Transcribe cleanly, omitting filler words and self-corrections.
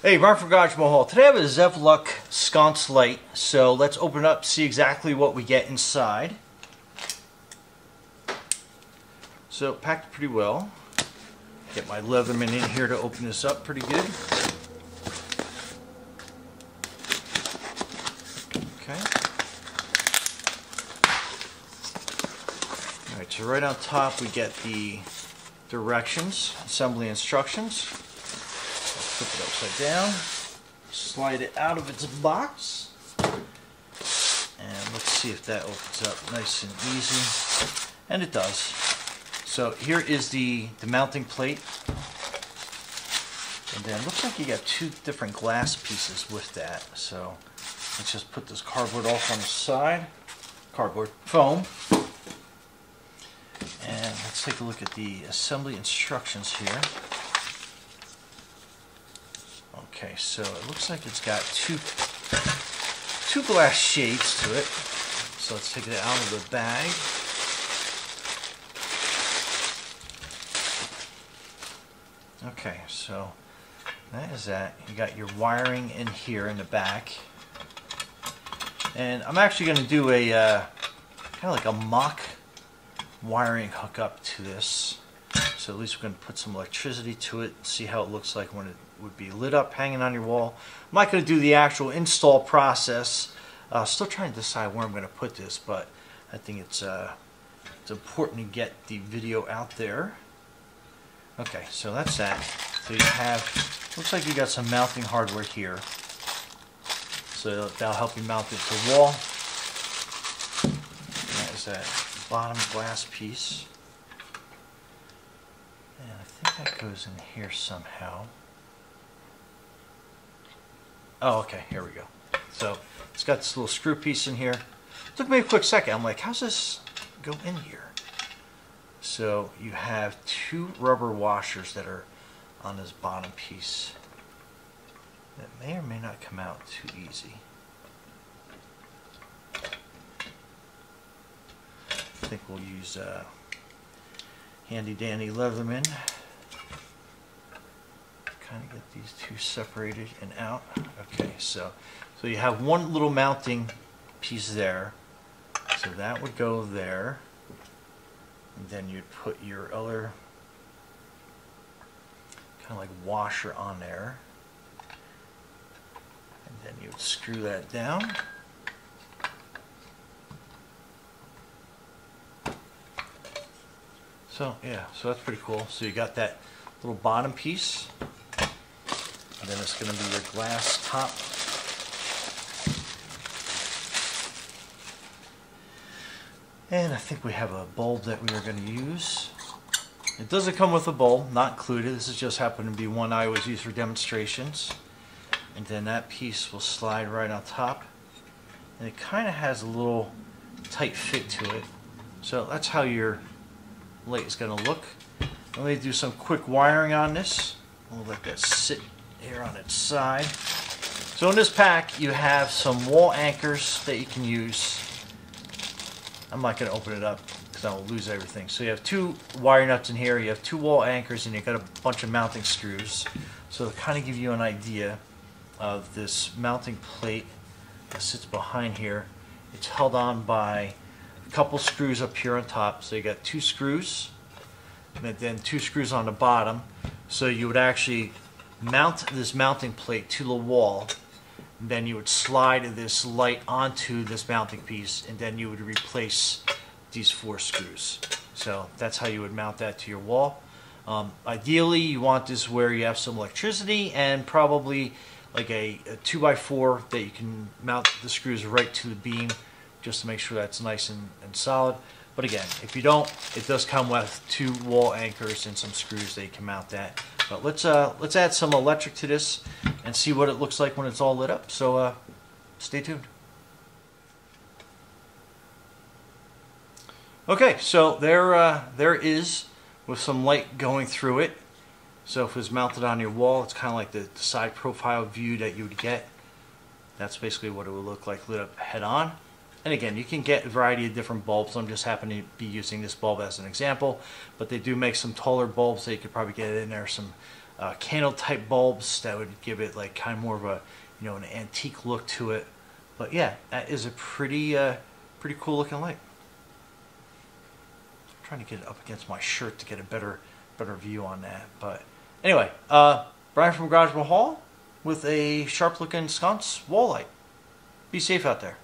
Hey, Ron from Garage Mahal. Today I have a Zevluck Sconce light, so let's open it up, see exactly what we get inside. So packed pretty well. Get my Leatherman in here to open this up pretty good. Okay. Alright, so right on top we get the directions, assembly instructions. Flip it upside down, slide it out of its box, and let's see if that opens up nice and easy. And it does. So here is the mounting plate, and then it looks like you got two different glass pieces with that. So let's just put this cardboard off on the side, cardboard foam, and let's take a look at the assembly instructions here. Okay, so it looks like it's got two glass shades to it. So let's take it out of the bag. Okay, so that is that. You got your wiring in here in the back. And I'm actually going to do a kind of like a mock wiring hookup to this. So at least we're going to put some electricity to it and see how it looks like when it would be lit up hanging on your wall. I'm not going to do the actual install process. Still trying to decide where I'm going to put this, but I think it's important to get the video out there. Okay, so that's that. So you have, looks like you got some mounting hardware here. So that'll help you mount it to the wall. And that is that bottom glass piece. And I think that goes in here somehow. Oh, okay, here we go. So it's got this little screw piece in here. It took me a quick second. I'm like, how's this go in here? So you have two rubber washers that are on this bottom piece that may or may not come out too easy. I think we'll use handy dandy Leatherman. Kind of get these two separated and out. Okay, so you have one little mounting piece there. So that would go there. And then you'd put your other kind of like washer on there. And then you would screw that down. So yeah, so that's pretty cool. So you got that little bottom piece. And then it's going to be your glass top. And I think we have a bulb that we are going to use. It doesn't come with a bulb, not included. This is just happened to be one I always use for demonstrations. And then that piece will slide right on top. And it kind of has a little tight fit to it. So that's how your light is going to look. Let me do some quick wiring on this. We'll let that sit here on its side. So in this pack you have some wall anchors that you can use. I'm not going to open it up because I will lose everything. So you have two wire nuts in here, you have two wall anchors, and you've got a bunch of mounting screws. So to kind of give you an idea of this mounting plate that sits behind here, it's held on by a couple screws up here on top. So you got two screws and then two screws on the bottom. So you would actually mount this mounting plate to the wall, and then you would slide this light onto this mounting piece, and then you would replace these four screws. So that's how you would mount that to your wall. Ideally you want this where you have some electricity and probably like a 2x4 that you can mount the screws right to the beam just to make sure that's nice and solid. But again, if you don't, it does come with two wall anchors and some screws that you can mount that. But let's add some electric to this and see what it looks like when it's all lit up. So stay tuned. Okay, so there is with some light going through it. So if it's mounted on your wall, it's kind of like the side profile view that you would get. That's basically what it would look like lit up head on. And again, you can get a variety of different bulbs. I'm just happening to be using this bulb as an example, but they do make some taller bulbs that you could probably get in there, some candle type bulbs that would give it like kind of more of a, you know, an antique look to it. But yeah, that is a pretty cool looking light. I'm trying to get it up against my shirt to get a better view on that. But anyway, Brian from Garage Hall with a sharp looking sconce wall light. Be safe out there.